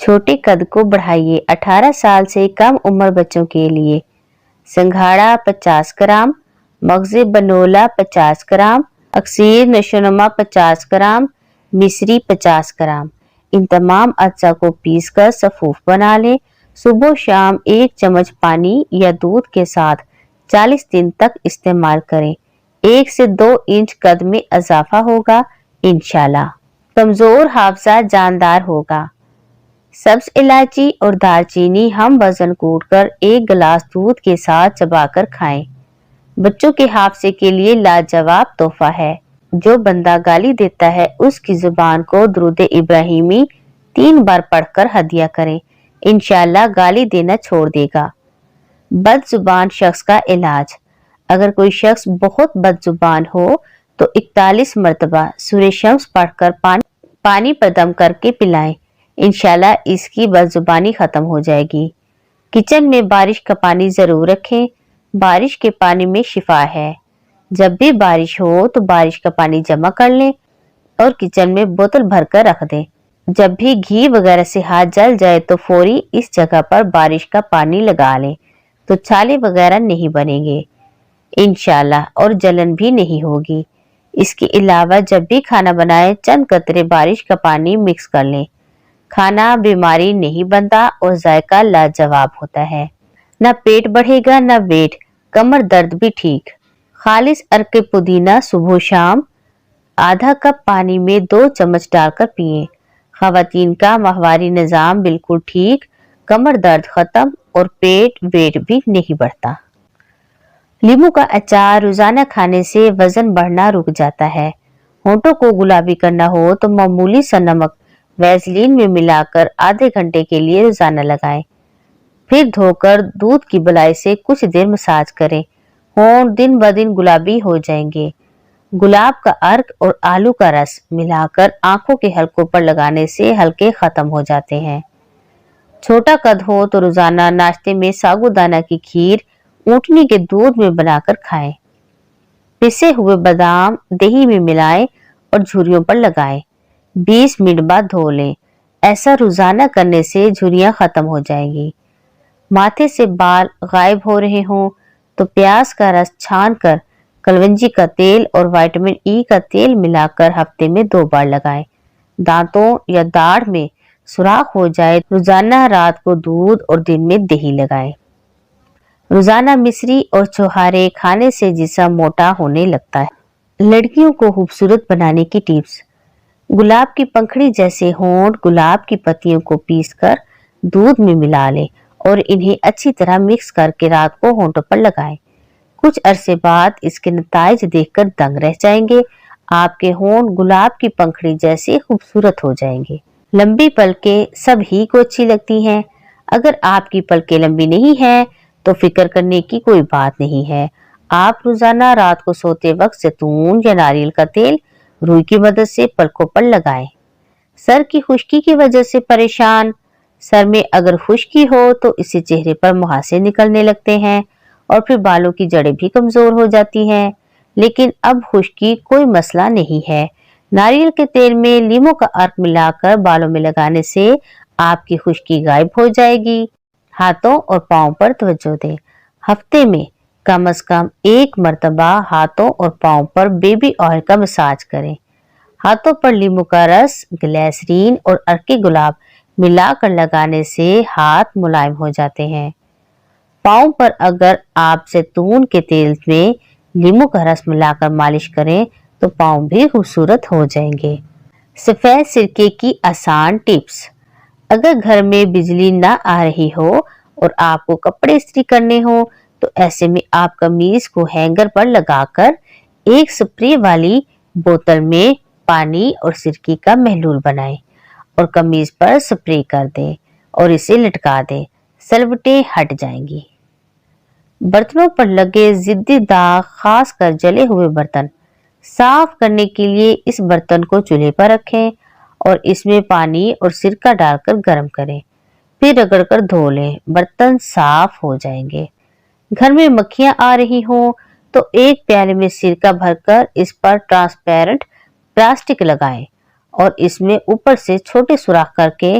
چھوٹے قد کو بڑھائیے 18 سال سے کم عمر بچوں کے لیے سنگھاڑا 50 گرام، مغز بنولا 50 گرام، عصیر نشونما 50 گرام، مصری 50 گرام۔ ان تمام اجزاء کو پیس کر سفوف بنا لیں۔ صبح و شام 1 چمچ پانی یا دودھ کے ساتھ 40 دن تک استعمال کریں۔ 1 سے 2 انچ قد میں اضافہ ہوگا انشاءاللہ۔ کمزور حافظہ جاندار ہوگا۔ سبز الائچی اور دار چینی ہم وزن کوٹ کر 1 گلاس دودھ کے ساتھ چبا کر کھائیں۔ بچوں کے حافظے کے لیے لاجواب تحفہ ہے۔ جو بندہ گالی دیتا ہے اس کی زبان کو درود ابراہیمی 3 بار پڑھ کر ہدیہ کریں، انشاءاللہ گالی دینا چھوڑ دے گا۔ بد زبان شخص کا علاج۔ اگر کوئی شخص بہت بد زبان ہو تو 41 مرتبہ سورہ شمس پڑھ کر پانی پر دم کر کے پلائیں، انشاءاللہ اس کی بد زبانی ختم ہو جائے گی۔ کچن میں بارش کا پانی ضرور رکھیں، بارش کے پانی میں شفا ہے۔ جب بھی بارش ہو تو بارش کا پانی جمع کر لیں اور کچن میں بوتل بھر کر رکھ دیں۔ جب بھی گھی وغیرہ سے ہاتھ جل جائے تو فوری اس جگہ پر بارش کا پانی لگا لیں تو چھالے وغیرہ نہیں بنیں گے انشاءاللہ، اور جلن بھی نہیں ہوگی۔ اس کے علاوہ جب بھی کھانا بنائیں چند قطرے بارش کا پانی مکس کر لیں۔ کھانا بیماری نہیں بنتا اور ذائقہ لاجواب ہوتا ہے۔ نہ پیٹ بڑھے گا نہ ویٹ، کمر درد بھی ٹھیک۔ خالص عرق پودینہ صبح و شام آدھا کپ پانی میں 2 چمچ ڈال کر پئیں۔ خواتین کا ماہواری نظام بالکل ٹھیک، کمر درد ختم اور ویٹ بھی نہیں بڑھتا۔ لیموں کا اچار روزانہ کھانے سے وزن بڑھنا رک جاتا ہے۔ ہونٹوں کو گلابی کرنا ہو تو معمولی سا نمک ویزلین میں ملا کر آدھے گھنٹے کے لیے روزانہ لگائیں، پھر دھو کر دودھ کی بلائی سے کچھ دیر مساج کریں۔ ہونٹ دن بدن گلابی ہو جائیں گے۔ گلاب کا عرق اور آلو کا رس ملا کر آنکھوں کے حلقوں پر لگانے سے حلقے ختم ہو جاتے ہیں۔ چھوٹا قد ہو تو روزانہ ناشتے میں ساگودانہ کی کھیر اونٹنی کے دودھ میں بنا کر کھائیں۔ پسے ہوئے بادام دہی میں ملائیں اور جھریوں پر لگائیں، 20 منٹ بعد دھو لیں۔ ایسا روزانہ کرنے سے جھریاں ختم ہو جائیں گی۔ ماتھے سے بال غائب ہو رہے ہوں تو پیاز کا رس چھان کر کلونجی کا تیل اور وٹامن ای کا تیل ملا کر ہفتے میں 2 بار لگائیں۔ دانتوں یا داڑھ میں سوراخ ہو جائے روزانہ رات کو دودھ اور دن میں دہی لگائیں۔ روزانہ مصری اور چھوہارے کھانے سے جسم موٹا ہونے لگتا ہے۔ لڑکیوں کو خوبصورت بنانے کی ٹپس۔ گلاب کی پنکھڑی جیسے ہونٹ گلاب کی پتیوں کو پیس کر دودھ میں ملا لیں اور انہیں اچھی طرح مکس کر کے رات کو ہونٹوں پر لگائیں۔ کچھ عرصے بعد اس کے نتائج دیکھ کر دنگ رہ جائیں گے۔ آپ کے ہونٹ گلاب کی پنکھڑی جیسے خوبصورت ہو جائیں گے۔ لمبی پلکیں سب ہی کو اچھی لگتی ہیں۔ اگر آپ کی پلکیں لمبی نہیں ہیں تو فکر کرنے کی کوئی بات نہیں ہے۔ آپ روزانہ رات کو سوتے وقت زیتون یا ناریل کا تیل روئی کی مدد سے پلکوں پر لگائیں۔ سر کی خشکی کی وجہ سے پریشان۔ سر میں اگر خشکی ہو تو اسے چہرے پر مہاسے نکلنے لگتے ہیں اور پھر بالوں کی جڑیں بھی کمزور ہو جاتی ہیں، لیکن اب خشکی کوئی مسئلہ نہیں ہے۔ ناریل کے تیل میں لیموں کا عرق ملا کر بالوں میں لگانے سے آپ کی خشکی غائب ہو جائے گی۔ ہاتھوں اور پاؤں پر توجہ دیں۔ ہفتے میں کم از کم 1 مرتبہ ہاتھوں اور پاؤں پر بیبی آئل کا مساج کریں۔ ہاتھوں پر لیموں کا رس، گلیسرین اور عرق گلاب ملا کر لگانے سے ہاتھ ملائم ہو جاتے ہیں۔ پاؤں پر اگر آپ زیتون کے تیل میں لیموں کا رس ملا کر مالش کریں تو پاؤں بھی خوبصورت ہو جائیں گے۔ سفید سرکے کی آسان ٹپس۔ اگر گھر میں بجلی نہ آ رہی ہو اور آپ کو کپڑے استری کرنے ہوں تو ایسے میں آپ قمیض کو ہینگر پر لگا کر ایک سپرے والی بوتل میں پانی اور سرکے کا محلول بنائیں اور قمیض پر سپرے کر دیں اور اسے لٹکا دیں، سلوٹیں ہٹ جائیں گی۔ برتنوں پر لگے ضدی داغ، خاص کر جلے ہوئے برتن صاف کرنے کے لیے اس برتن کو چولہے پر رکھیں اور اس میں پانی اور سرکہ ڈال کر گرم کریں، پھر رگڑ کر دھو لیں، برتن صاف ہو جائیں گے۔ گھر میں مکھیاں آ رہی ہوں تو ایک پیالے میں سرکہ بھر کر اس پر ٹرانسپیرنٹ پلاسٹک لگائیں اور اس میں اوپر سے چھوٹے سوراخ کر کے